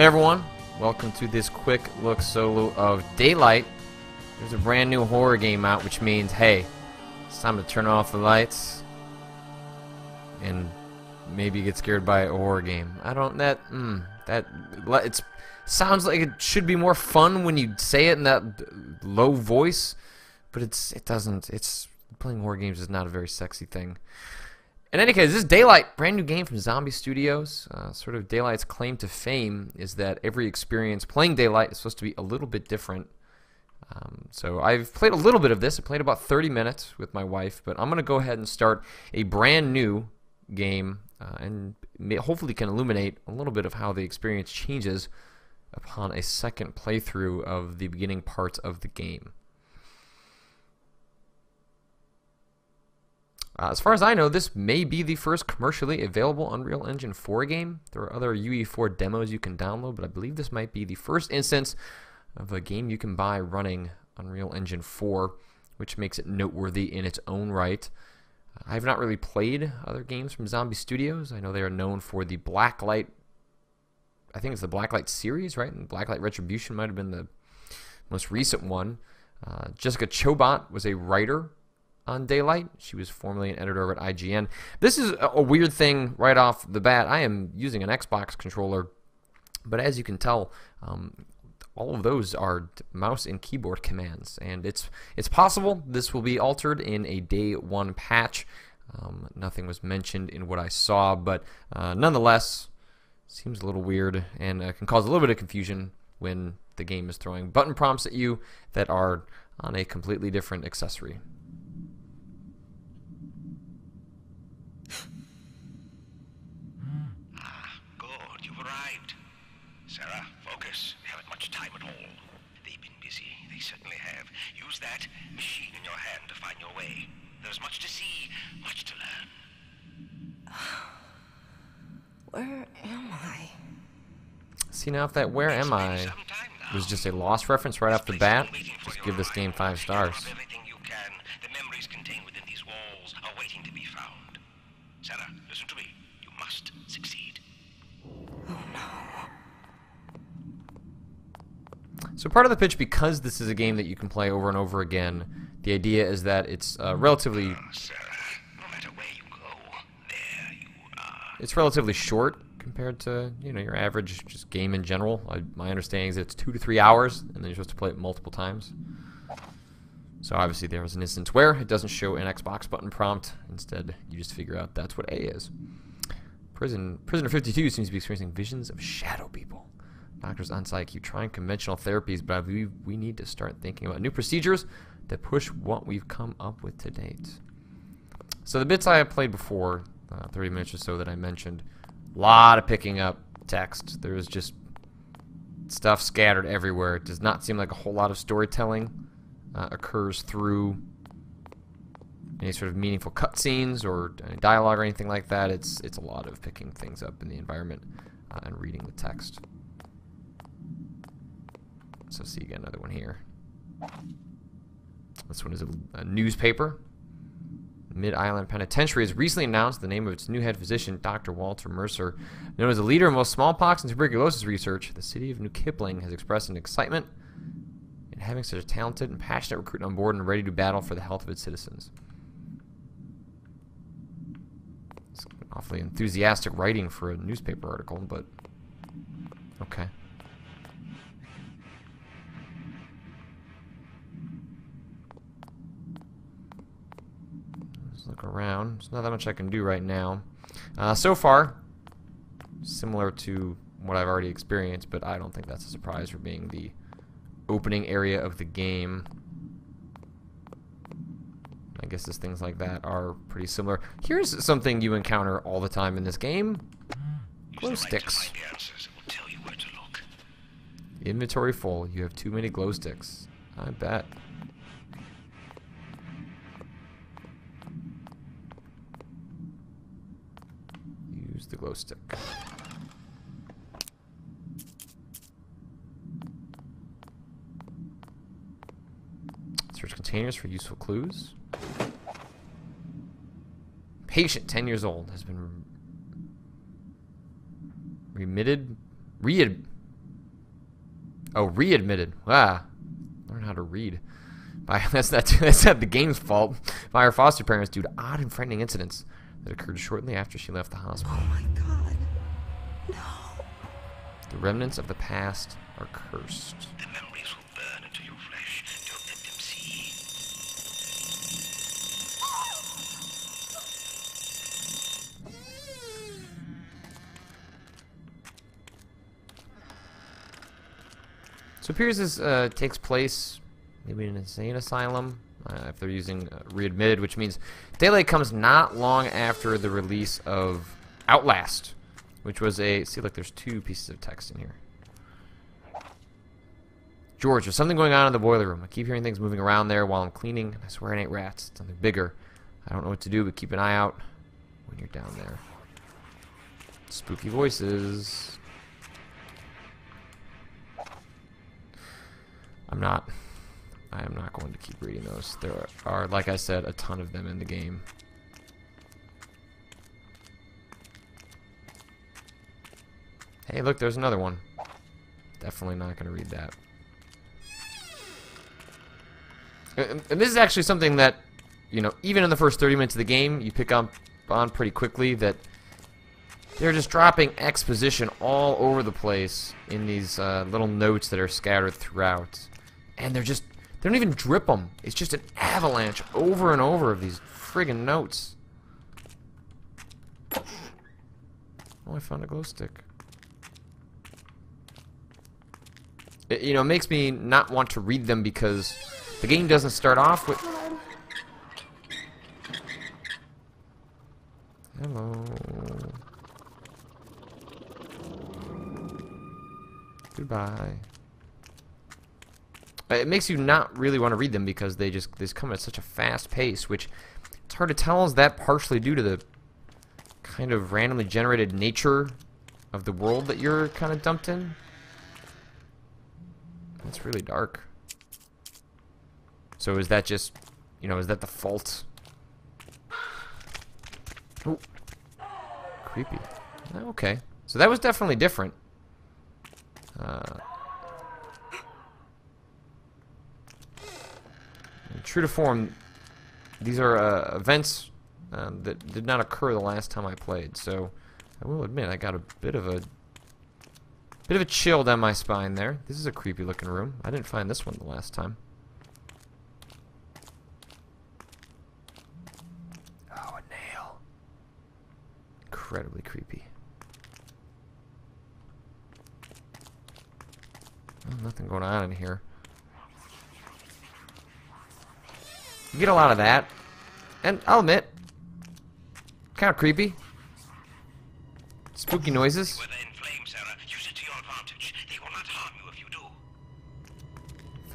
Hey everyone, welcome to this quick look solo of Daylight. There's a brand new horror game out, which means, hey, it's time to turn off the lights and maybe get scared by a horror game. It sounds like it should be more fun when you say it in that low voice, but it doesn't. Playing horror games is not a very sexy thing. In any case, this is Daylight, brand new game from Zombie Studios. Sort of Daylight's claim to fame is that every experience playing Daylight is supposed to be a little bit different. So I've played a little bit of this. I played about 30 minutes with my wife, but I'm going to go ahead and start a brand new game and hopefully can illuminate a little bit of how the experience changes upon a second playthrough of the beginning parts of the game. As far as I know, this may be the first commercially available Unreal Engine 4 game. There are other UE4 demos you can download, but I believe this might be the first instance of a game you can buy running Unreal Engine 4, which makes it noteworthy in its own right. I have not really played other games from Zombie Studios. I know they are known for the Blacklight, I think it's the Blacklight series, right? And Blacklight Retribution might have been the most recent one. Jessica Chobot was a writer on Daylight. She was formerly an editor over at IGN. This is a weird thing right off the bat. I am using an Xbox controller, but as you can tell, all of those are mouse and keyboard commands, and it's possible this will be altered in a day one patch. Nothing was mentioned in what I saw, but nonetheless, seems a little weird and can cause a little bit of confusion when the game is throwing button prompts at you that are on a completely different accessory. Sarah, focus. They haven't much time at all. They've been busy. They certainly have. Use that machine in your hand to find your way. There's much to see, much to learn. Where am I? See, now if that "where am I" was just a lost reference right off the bat, just give this game 5 stars. Everything you can. The memories contained within these walls are waiting to be found. Sarah, listen to me. You must succeed. So part of the pitch, because this is a game that you can play over and over again, the idea is that it's relatively Sarah, no matter where you go, there you are. it's relatively short compared to your average just game in general. My understanding is that it's 2 to 3 hours, and then you're supposed to play it multiple times. So obviously there was an instance where it doesn't show an Xbox button prompt. Instead, you just figure out that's what A is. Prisoner 52 seems to be experiencing visions of shadow people. Doctors on site keep trying conventional therapies, but I believe we need to start thinking about new procedures that push what we've come up with to date. So the bits I have played before, 30 minutes or so that I mentioned, a lot of picking up text. There's just stuff scattered everywhere. It does not seem like a whole lot of storytelling occurs through any sort of meaningful cutscenes or any dialogue or anything like that. It's a lot of picking things up in the environment and reading the text. So see, you got another one here. This one is a newspaper. Mid-Island Penitentiary has recently announced the name of its new head physician, Dr. Walter Mercer. Known as a leader in both smallpox and tuberculosis research, the city of New Kipling has expressed an excitement in having such a talented and passionate recruit on board and ready to battle for the health of its citizens. It's awfully enthusiastic writing for a newspaper article, but okay. Look around. There's not that much I can do right now. So far, similar to what I've already experienced, but I don't think that's a surprise for being the opening area of the game. I guess as things like that are pretty similar. Here's something you encounter all the time in this game. Glow sticks. Inventory full. You have too many glow sticks. I bet. The glow stick. Search containers for useful clues. Patient, 10 years old, has been Oh, readmitted. Ah, learn how to read. That's not the game's fault. By her foster parents due to odd and frightening incidents that occurred shortly after she left the hospital. Oh my God. No. The remnants of the past are cursed. The memories will burn into your flesh. Don't let them see. So it appears this takes place maybe in an insane asylum, if they're using readmitted, which means Daylight comes not long after the release of Outlast, which was a... See, look, there's 2 pieces of text in here. George, there's something going on in the boiler room. I keep hearing things moving around there while I'm cleaning. I swear it ain't rats. It's something bigger. I don't know what to do, but keep an eye out when you're down there. Spooky voices. I am not going to keep reading those. There are, like I said, a ton of them in the game. Hey, look, there's another one. Definitely not going to read that. And this is actually something that, you know, even in the first 30 minutes of the game, you pick up on pretty quickly that they're just dropping exposition all over the place in these little notes that are scattered throughout. And they don't even drip them. It's just an avalanche over and over of these friggin' notes. Oh, I found a glow stick. It, you know, makes me not want to read them because the game doesn't start off with... Hello. Goodbye. It makes you not really want to read them because they just come at such a fast pace, which it's hard to tell, is that partially due to the kind of randomly generated nature of the world that you're kind of dumped in. It's really dark. So is that just, you know, is that the fault? Ooh. Creepy. Okay. So that was definitely different. True to form, these are events that did not occur the last time I played, so I will admit I got a bit of a chill down my spine there. This is a creepy looking room. I didn't find this one the last time. Oh, a nail. Incredibly creepy. Oh, nothing going on in here. You get a lot of that, and I'll admit, kind of creepy. Spooky noises. Whether in flames, Sarah, use it to your advantage. They will not harm you if you do.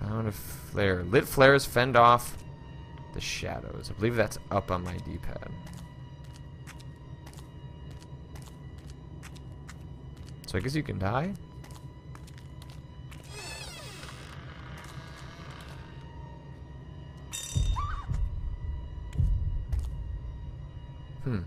Found a flare. Lit flares fend off the shadows. I believe that's up on my D-pad. So I guess you can die? Hmm.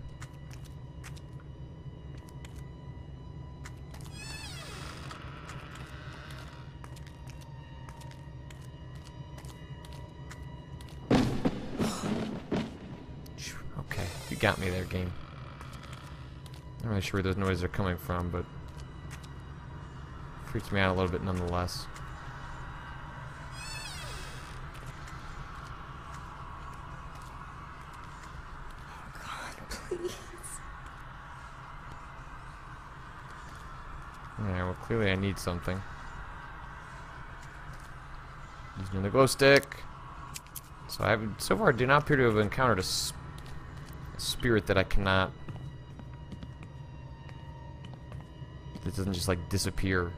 Okay, you got me there, game. I'm not really sure where those noises are coming from, but freaks me out a little bit nonetheless. Alright, well clearly I need something. Using another glow stick. So so far I do not appear to have encountered a spirit that I cannot... That doesn't just like disappear.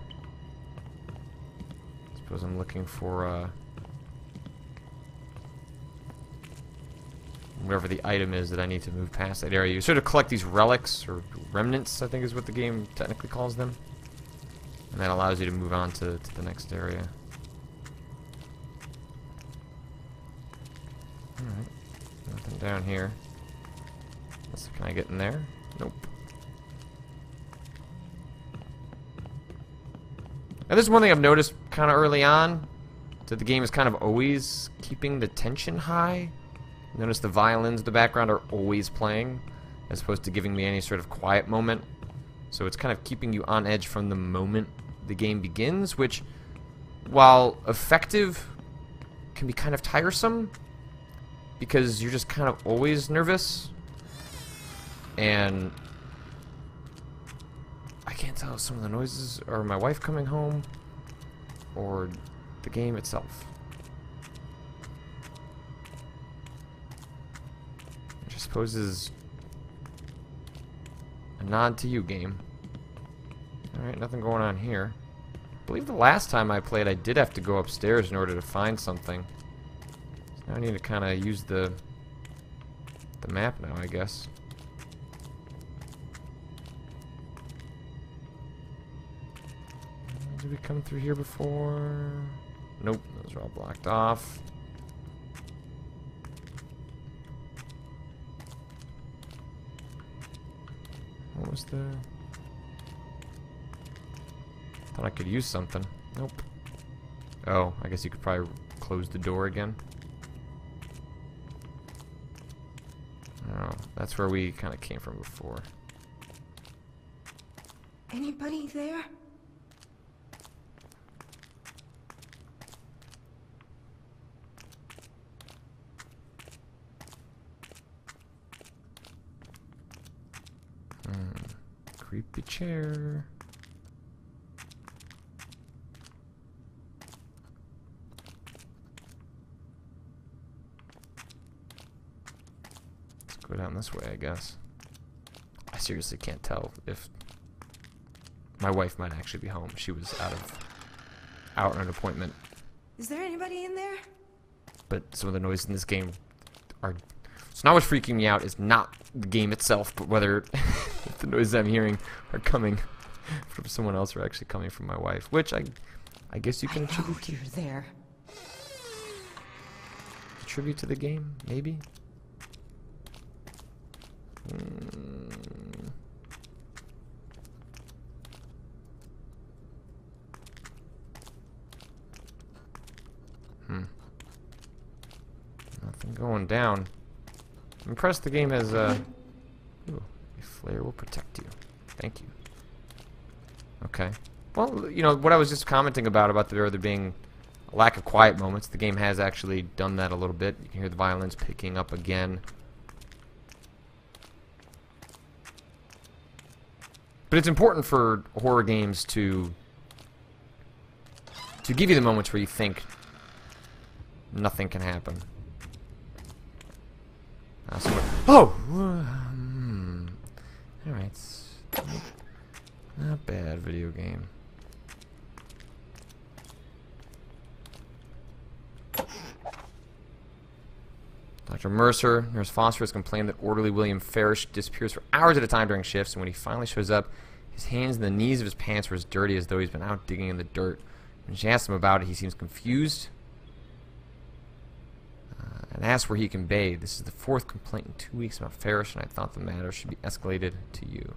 I suppose I'm looking for whatever the item is that I need to move past that area. You sort of collect these relics, or remnants, I think is what the game technically calls them. And that allows you to move on to the next area. Alright. Nothing down here. Can I get in there? Nope. And this is one thing I've noticed kind of early on, that the game is kind of always keeping the tension high. Notice the violins in the background are always playing, as opposed to giving me any sort of quiet moment. So it's kind of keeping you on edge from the moment the game begins, which, while effective, can be kind of tiresome, because you're just kind of always nervous. And I can't tell if some of the noises are my wife coming home or the game itself. Which I suppose is a nod to you, game. Alright, nothing going on here. I believe the last time I played I did have to go upstairs in order to find something. So now I need to kind of use the map now, I guess. Did we come through here before? Nope, those are all blocked off. What was the... Thought I could use something. Nope. Oh, I guess you could probably close the door again. Oh, that's where we kind of came from before. Anybody there? Creepy chair. Let's go down this way, I guess. I seriously can't tell if my wife might actually be home. She was out on an appointment. Is there anybody in there? But some of the noises in this game are... So now what's freaking me out is not the game itself, but whether if the noises I'm hearing are coming from someone else or actually coming from my wife, which I guess you can attribute to. You're there. Attribute to the game, maybe. Nothing going down. I'm impressed the game has, ooh, a flare will protect you. Thank you. Okay. Well, you know, what I was just commenting about there being a lack of quiet moments, the game has actually done that a little bit. You can hear the violins picking up again. But it's important for horror games to give you the moments where you think nothing can happen. Oh! Alright. Not bad video game. Dr. Mercer, Nurse Foster has complained that orderly William Farish disappears for hours at a time during shifts, and when he finally shows up, his hands and the knees of his pants were as dirty as though he's been out digging in the dirt. When she asks him about it, he seems confused and asks where he can bathe. This is the 4th complaint in 2 weeks about Farish, and I thought the matter should be escalated to you.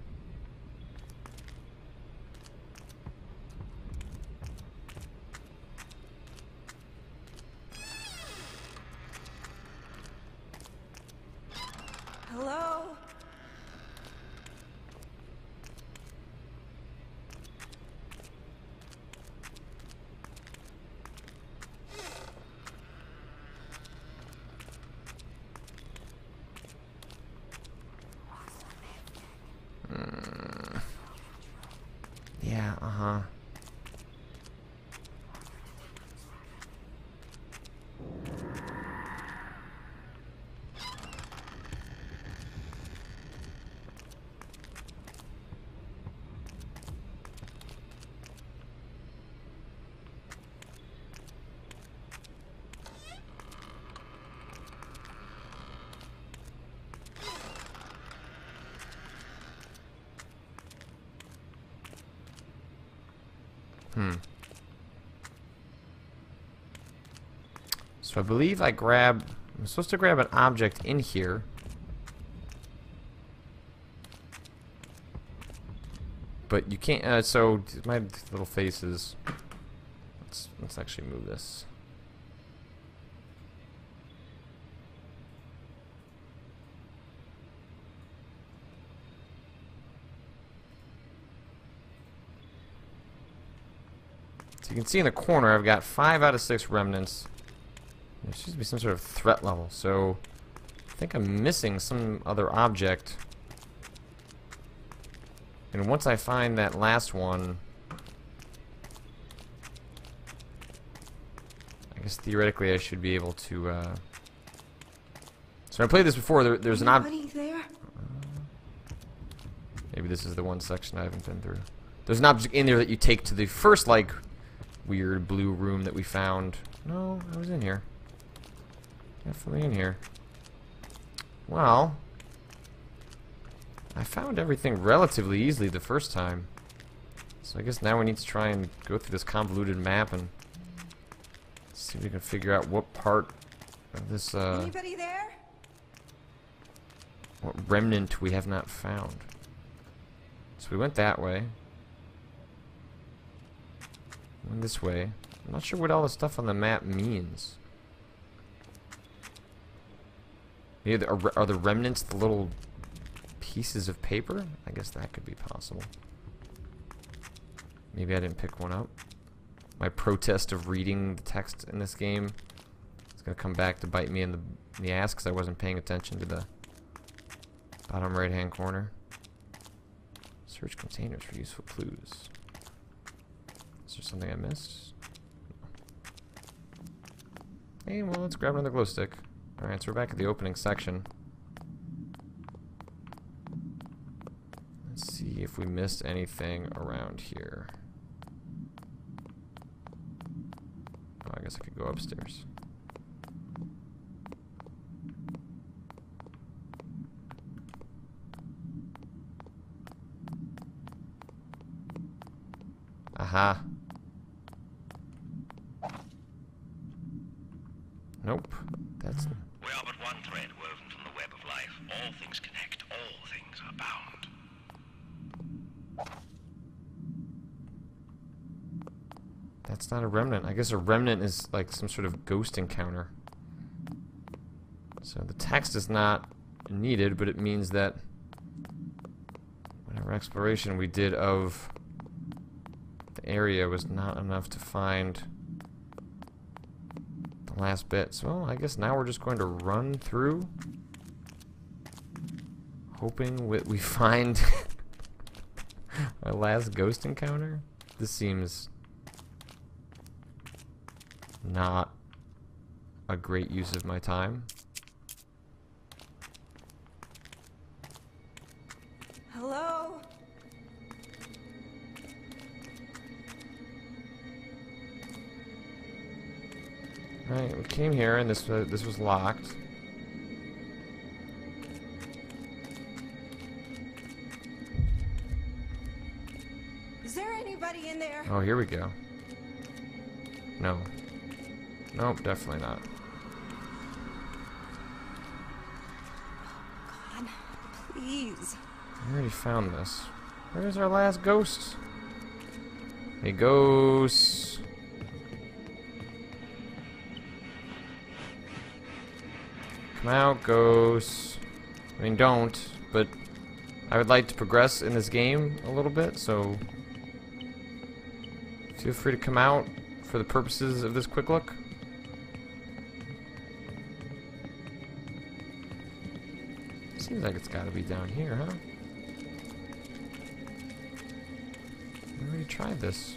Hello? Yeah, uh-huh. So I believe I'm supposed to grab an object in here. But you can't, so my little faces. Let's actually move this. So you can see in the corner, I've got 5 out of 6 remnants. There seems to be some sort of threat level, so I think I'm missing some other object. And once I find that last one, I guess theoretically I should be able to. So I played this before. There's an object. there? Maybe this is the one section I haven't been through. There's an object in there that you take to the first, like, weird blue room that we found. No, I was in here. Definitely in here. Well, I found everything relatively easily the first time. So I guess now we need to try and go through this convoluted map and see if we can figure out what part of this, Anybody there? what remnant we have not found. So we went that way. Went this way. I'm not sure what all the stuff on the map means. Maybe are the remnants the little pieces of paper? I guess that could be possible. Maybe I didn't pick one up. My protest of reading the text in this game is going to come back to bite me in the ass because I wasn't paying attention to the bottom right hand corner. Search containers for useful clues. Is there something I missed? Hey, well, let's grab another glow stick. Alright, so we're back at the opening section. Let's see if we missed anything around here. Oh, I guess I could go upstairs. Aha. Nope. That's... We are but one thread woven from the web of life. All things connect. All things are bound. That's not a remnant. I guess a remnant is like some sort of ghost encounter. So the text is not needed, but it means that whatever exploration we did of the area was not enough to find the last bit. So I guess now we're just going to run through, hoping we find our last ghost encounter. This seems not a great use of my time. Hello? Right, we came here and this was locked. Is there anybody in there? Oh, here we go. No. Nope, definitely not. God, please. I already found this. Where's our last ghost? Hey, ghosts. Come out, ghosts. I mean, don't, but I would like to progress in this game a little bit, so feel free to come out for the purposes of this quick look. Seems like it's gotta be down here, huh? I already tried this.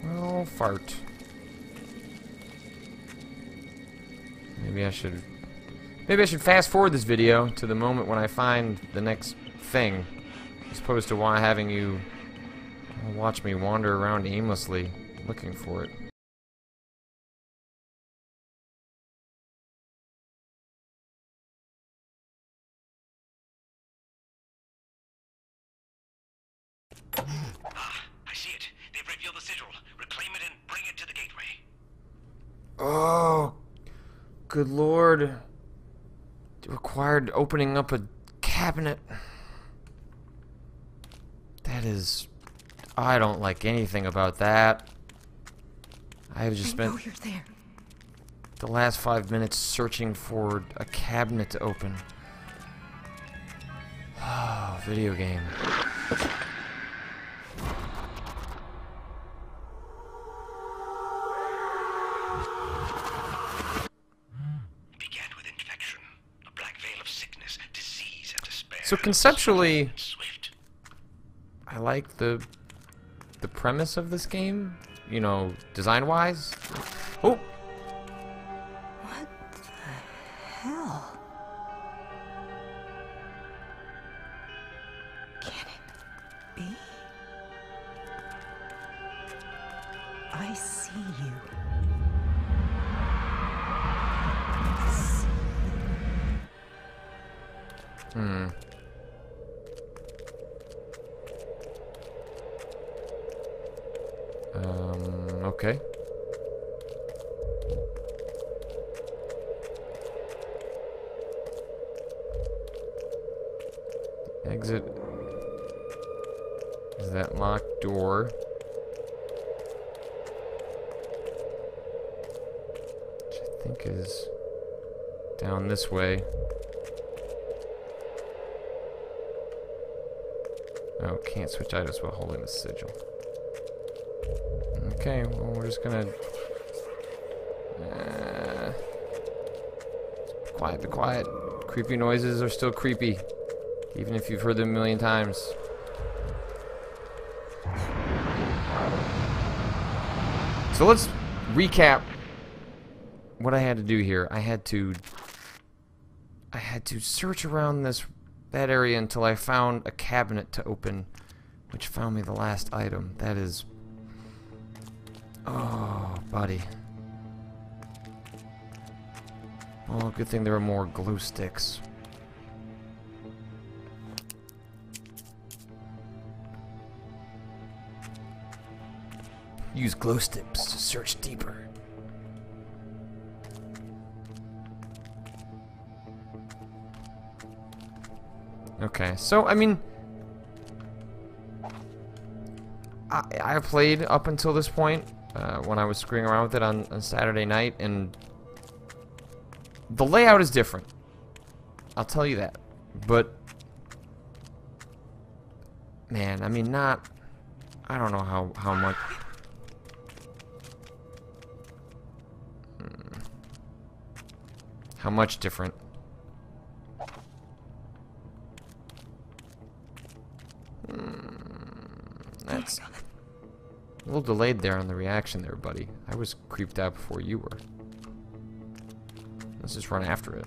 Well, fart. Maybe I should fast forward this video to the moment when I find the next thing, as opposed to having you watch me wander around aimlessly looking for it. Ah, I see it. They've revealed the sigil. Reclaim it and bring it to the gateway. Oh, good lord. It required opening up a cabinet. That is... I don't like anything about that. I've just I know spent you're there. the last 5 minutes searching for a cabinet to open. Oh, video game. Began with infection, a black veil of sickness, disease, and despair. So conceptually, Swift. I like the premise of this game. You know, design-wise. Oh! What the hell? Can it be? I see you. Hmm. Okay. Exit is that locked door. Which I think is down this way. Oh, can't switch items while holding the sigil. Okay, well, we're just gonna... quiet, be quiet. Creepy noises are still creepy, even if you've heard them a million times. So let's recap what I had to do here. I had to search around that area until I found a cabinet to open, which found me the last item. That is... oh, buddy. Well, good thing there are more glue sticks. Use glow sticks to search deeper. Okay, so, I mean... I played up until this point, when I was screwing around with it on Saturday night, and... the layout is different. I'll tell you that. But... man, I mean, not... I don't know how much... how much different. That's a little delayed there on the reaction there, buddy. I was creeped out before you were. Let's just run after it.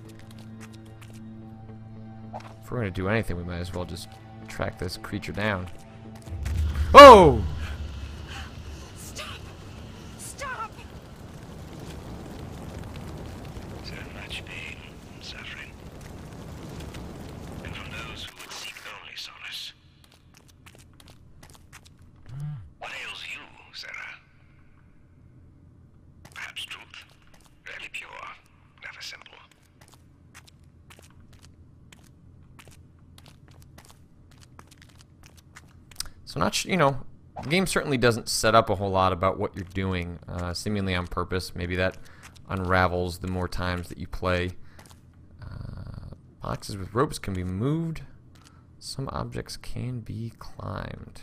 If we're gonna do anything, we might as well just track this creature down. Oh! Stop! Stop! So much pain and suffering. And from those who would seek only solace. What ails you, Sarah? Perhaps truth. Really pure, never simple. So not, you know, the game certainly doesn't set up a whole lot about what you're doing, seemingly on purpose. Maybe that unravels the more times that you play. Boxes with ropes can be moved. Some objects can be climbed.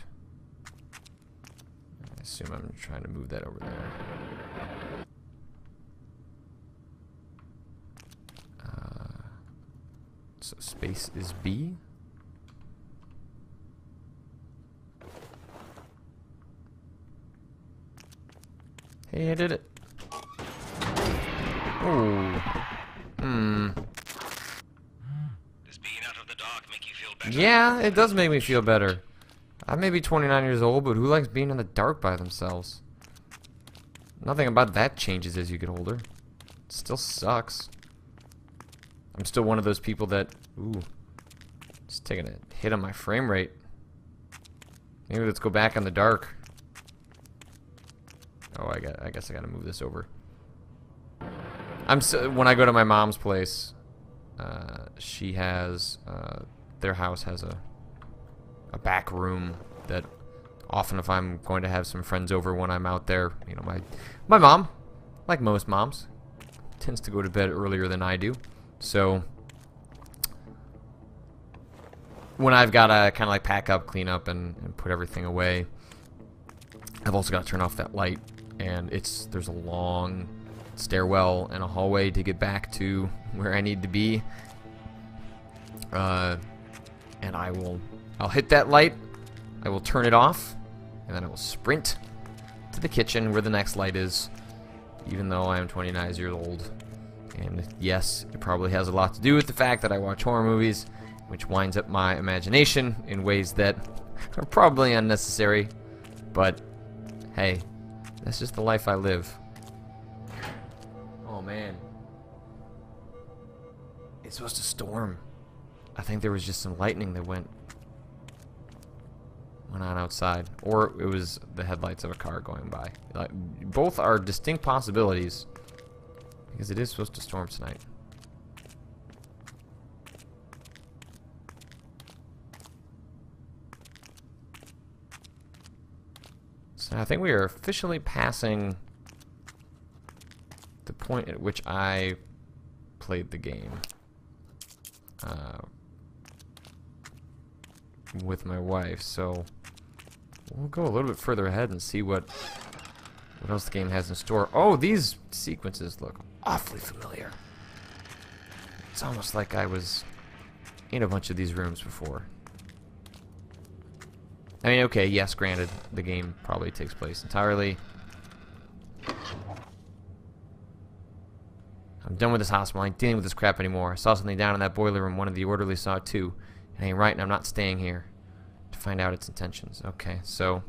I assume I'm trying to move that over there. So space is B. Hey, I did it. Oh. Does being out of the dark make you feel better? Yeah, it does make me feel better. I may be 29 years old, but who likes being in the dark by themselves? Nothing about that changes as you get older. It still sucks. I'm still one of those people that... ooh. Just taking a hit on my frame rate. Maybe let's go back in the dark. Oh, I guess I gotta move this over. When I go to my mom's place, she has... their house has a back room that often if I'm going to have some friends over when I'm out there, you know, my mom, like most moms, tends to go to bed earlier than I do. So when I've got to kind of like pack up, clean up, and put everything away, I've also got to turn off that light, and there's a long stairwell and a hallway to get back to where I need to be. And I'll hit that light, I will turn it off, and then I will sprint to the kitchen where the next light is, even though I am 29 years old. And yes, it probably has a lot to do with the fact that I watch horror movies, which winds up my imagination in ways that are probably unnecessary. But hey, that's just the life I live. Oh man. It's supposed to storm. I think there was just some lightning that went on outside. Or it was the headlights of a car going by. Like, both are distinct possibilities, because it is supposed to storm tonight. So I think we are officially passing the point at which I played the game with my wife. So we'll go a little bit further ahead and see what else the game has in store. Oh, these sequences look awfully familiar. It's almost like I was in a bunch of these rooms before. I mean, okay, yes, granted, the game probably takes place entirely. I'm done with this hospital. I ain't dealing with this crap anymore. I saw something down in that boiler room. One of the orderlies saw it too. It ain't right, and I'm not staying here to find out its intentions. Okay, so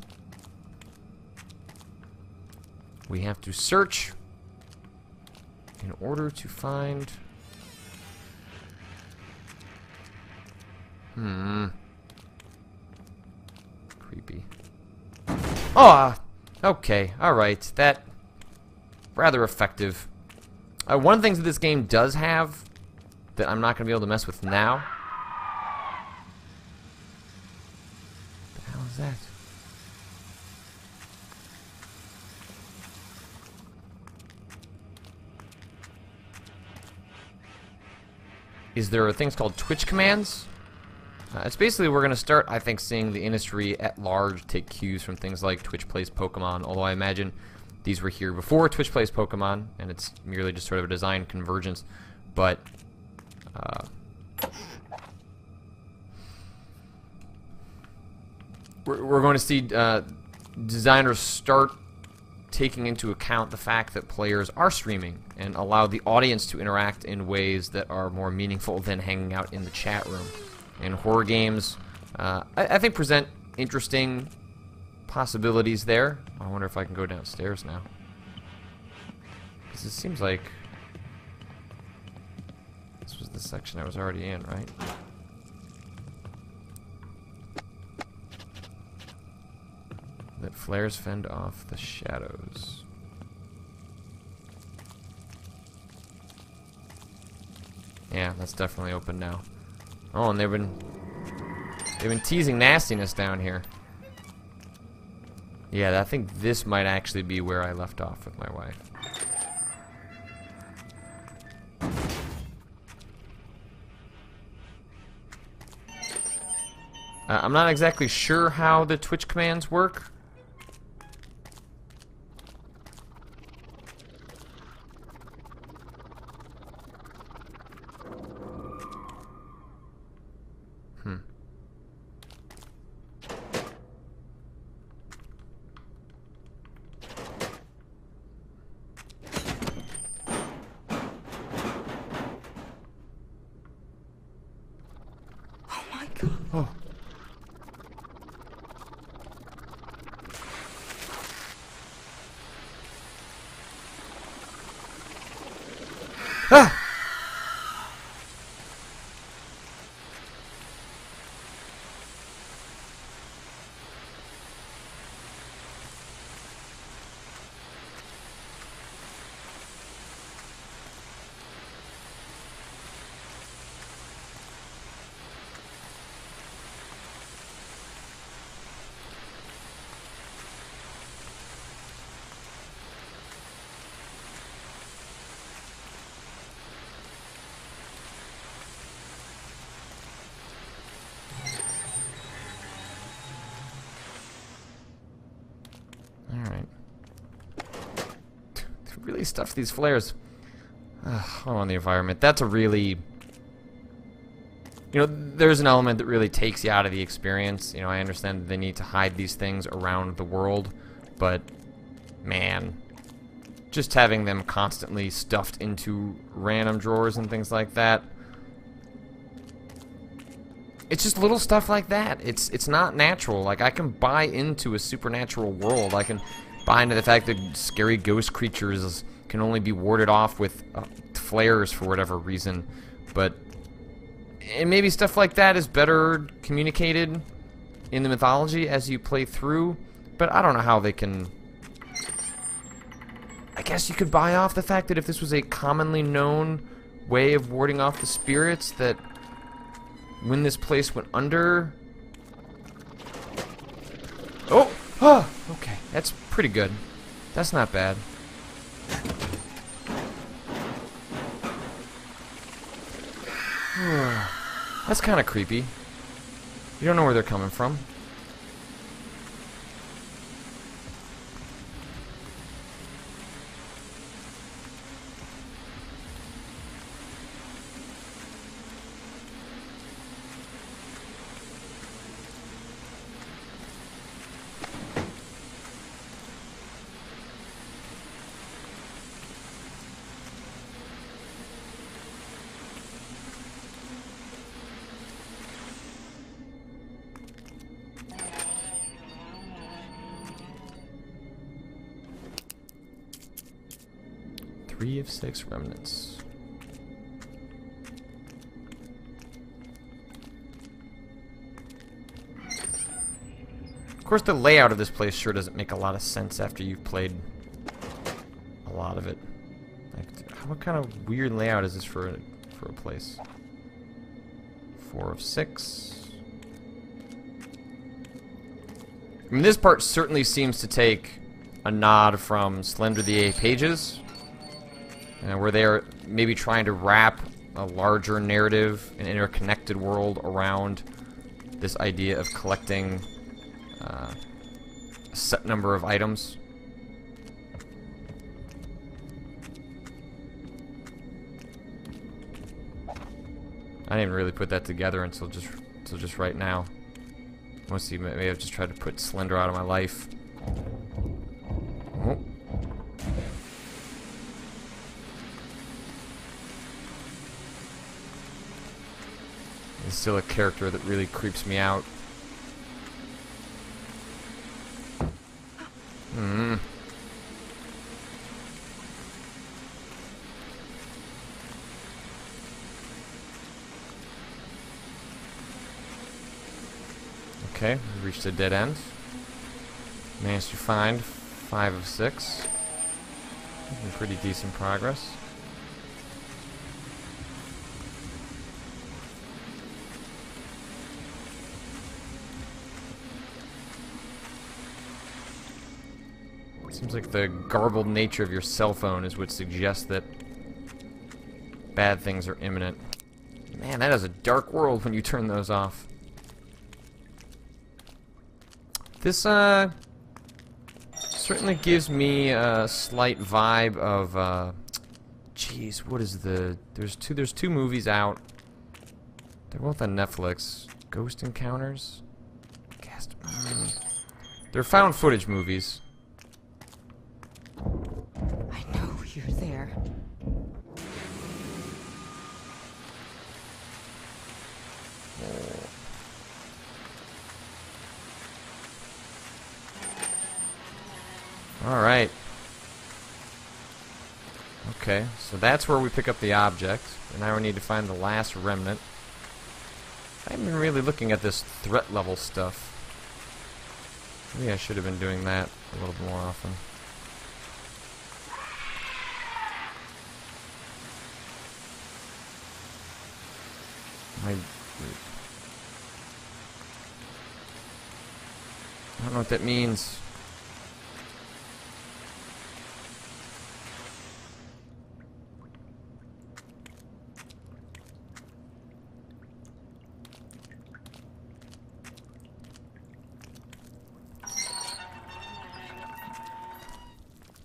we have to search in order to find... Creepy. Oh, okay, alright. That... rather effective. One of the things that this game does have that I'm not going to be able to mess with now... What the hell is that? Is there things called Twitch commands? It's basically we're going to start, I think, seeing the industry at large take cues from things like Twitch Plays Pokemon, although I imagine these were here before Twitch Plays Pokemon, and it's merely just sort of a design convergence. But we're going to see designers start taking into account the fact that players are streaming and allow the audience to interact in ways that are more meaningful than hanging out in the chat room. And horror games, I think, present interesting possibilities there. I wonder if I can go downstairs now, because it seems like this was the section I was already in, right? Let flares fend off the shadows. Yeah, that's definitely open now. Oh, and they've been teasing nastiness down here. Yeah, I think this might actually be where I left off with my wife. I'm not exactly sure how the Twitch commands work. Oh. Ah! really stuffed these flares. On the environment. That's a really... You know, there's an element that really takes you out of the experience. You know, I understand that they need to hide these things around the world, but, man, just having them constantly stuffed into random drawers and things like that. It's just little stuff like that. It's not natural. Like, I can buy into a supernatural world. I can buy into the fact that scary ghost creatures can only be warded off with flares for whatever reason, but... And maybe stuff like that is better communicated in the mythology as you play through, but I don't know how they can... I guess you could buy off the fact that if this was a commonly known way of warding off the spirits, that when this place went under... Oh! Oh! Okay, that's pretty good. That's not bad. That's kind of creepy. You don't know where they're coming from. Three of 6 remnants. Of course, the layout of this place sure doesn't make a lot of sense after you've played a lot of it. Like, what kind of weird layout is this for a place? 4 of 6. I mean, this part certainly seems to take a nod from Slender the Eight Pages. Where they're maybe trying to wrap a larger narrative, an interconnected world around this idea of collecting a set number of items. I didn't even really put that together until just right now. Mostly, maybe I've just tried to put Slender out of my life. Oh. He's still a character that really creeps me out. Okay, we reached a dead end. Managed to find 5 of 6. Making pretty decent progress. Seems like the garbled nature of your cell phone is what suggests that bad things are imminent. Man, that is a dark world when you turn those off. This certainly gives me a slight vibe of geez, what is there's two movies out. They're both on Netflix. Ghost Encounters? They're found footage movies. I know you're there. Alright. Okay, so that's where we pick up the object. And now we need to find the last remnant. I haven't been really looking at this threat level stuff. Maybe I should have been doing that a little more often. I don't know what that means.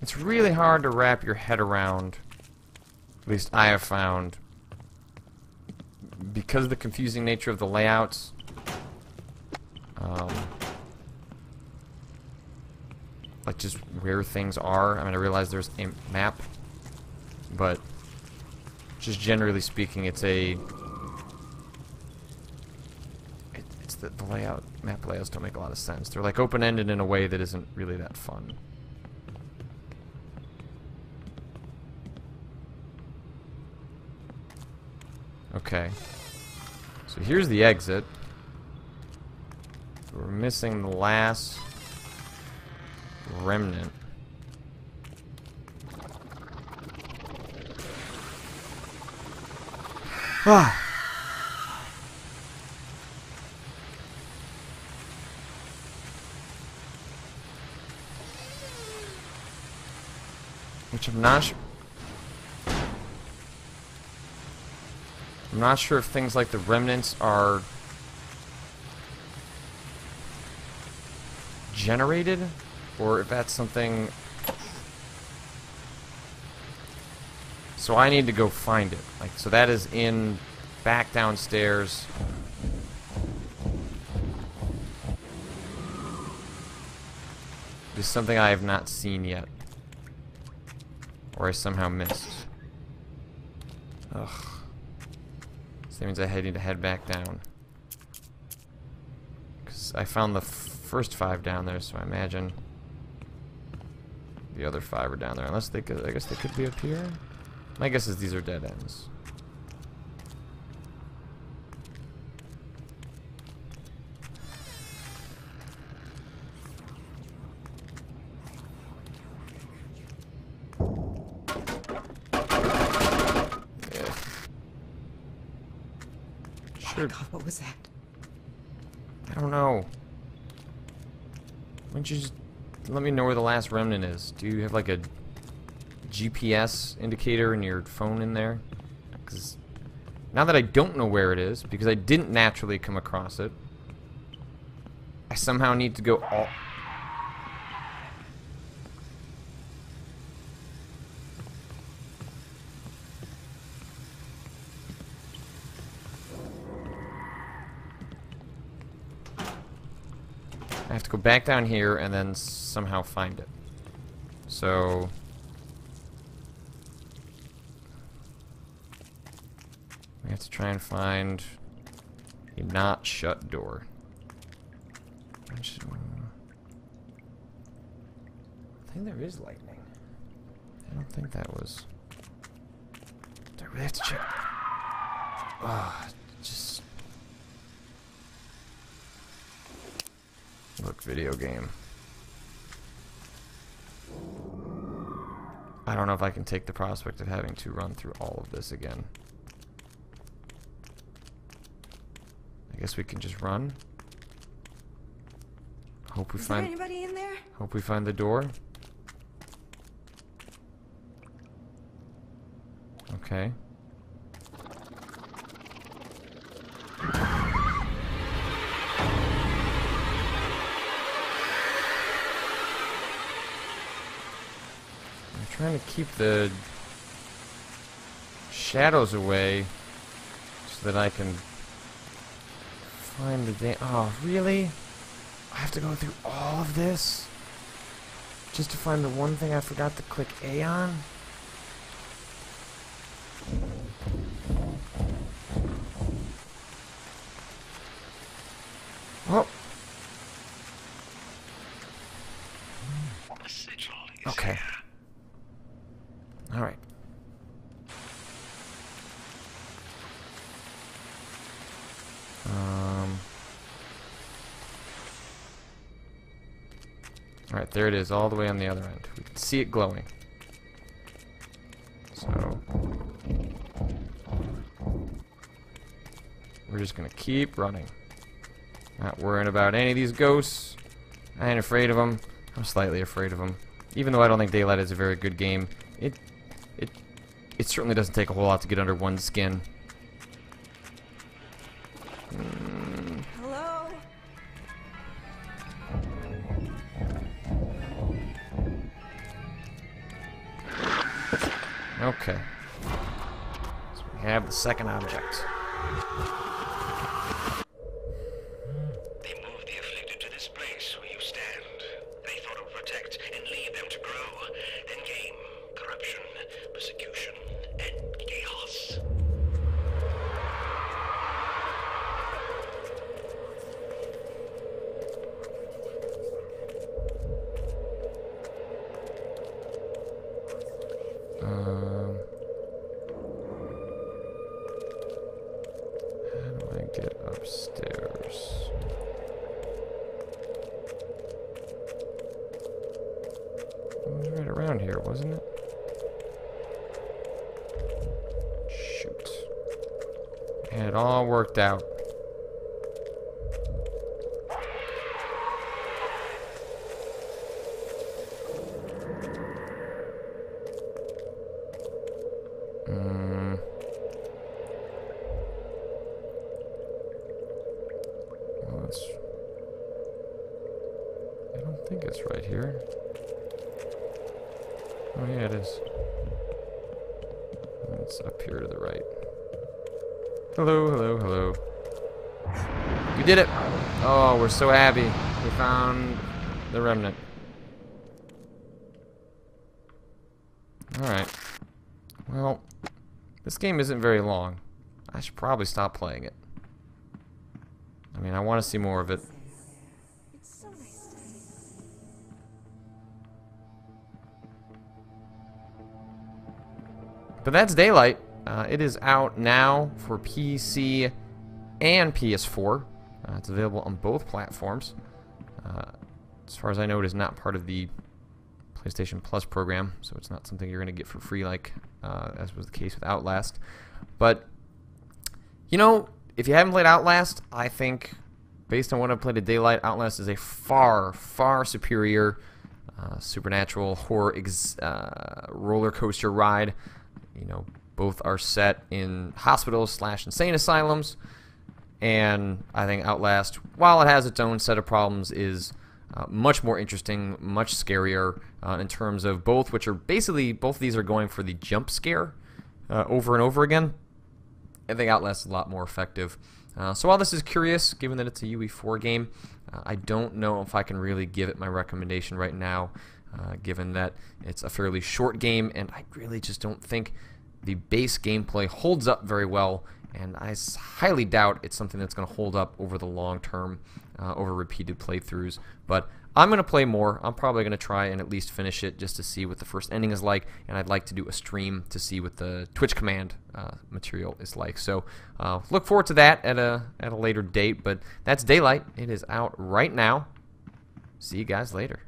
It's really hard to wrap your head around, at least I have found, because of the confusing nature of the layouts. Like just where things are. I mean, I realize there's a map, but just generally speaking, it's the layout. Map layouts don't make a lot of sense. They're like open-ended in a way that isn't really that fun. Okay. So here's the exit. We're missing the last remnant. Ah! Which I'm not sure if things like the remnants are generated, or if that's something. So I need to go find it. Like, so that is in back downstairs. This is something I have not seen yet, or I somehow missed. Ugh. So that means I need to head back down. Because I found the first 5 down there, so I imagine the other 5 are down there. Unless they could, I guess they could be up here. My guess is these are dead ends. Sure. Oh my God, what was that? I don't know. Why don't you just let me know where the last remnant is? Do you have like a GPS indicator in your phone in there? Because now that I don't know where it is, because I didn't naturally come across it, I somehow need to go all... I have to go back down here and then somehow find it. So... we have to try and find a not shut door. I think there is lightning. I don't think that was... do I really have to check? Ah, just... look, video game. I don't know if I can take the prospect of having to run through all of this again. I guess we can just run. Hope we find... Is there anybody in there? Hope we find the door. Okay. I'm trying to keep the shadows away so that I can find the day. Oh, really? I have to go through all of this just to find the one thing I forgot to click A on? Oh. The sigil is Okay. here. All right. Alright, there it is, all the way on the other end. We can see it glowing. So... we're just gonna keep running. Not worrying about any of these ghosts. I ain't afraid of them. I'm slightly afraid of them. Even though I don't think Daylight is a very good game, it certainly doesn't take a whole lot to get under one's skin. Hello? Okay. So we have the second object. They moved the afflicted to this place where you stand. They thought it would protect and leave them to grow. Then came corruption, persecution, and chaos. How do I get upstairs? It was right around here, wasn't it? Shoot. And it all worked out. Well, I don't think it's right here. Oh yeah, it is. It's up here to the right. Hello, hello, hello. We did it! Oh, we're so happy. We found the remnant. Alright. Well, this game isn't very long. I should probably stop playing it. I mean, I want to see more of it. But that's Daylight. It is out now for PC and PS4. It's available on both platforms. As far as I know, it is not part of the PlayStation Plus program, so it's not something you're going to get for free like as was the case with Outlast. But, you know, if you haven't played Outlast, I think, based on what I've played at Daylight, Outlast is a far, far superior supernatural horror roller coaster ride. You know, both are set in hospitals / insane asylums, and I think Outlast, while it has its own set of problems, is much more interesting, much scarier in terms of both, which are basically, both of these are going for the jump scare over and over again. I think Outlast is a lot more effective. So while this is curious, given that it's a UE4 game, I don't know if I can really give it my recommendation right now, given that it's a fairly short game, and I really just don't think the base gameplay holds up very well, and I highly doubt it's something that's going to hold up over the long term, over repeated playthroughs. But I'm going to play more. I'm probably going to try and at least finish it just to see what the first ending is like, and I'd like to do a stream to see what the Twitch command material is like. So look forward to that at a later date, but that's Daylight. It is out right now. See you guys later.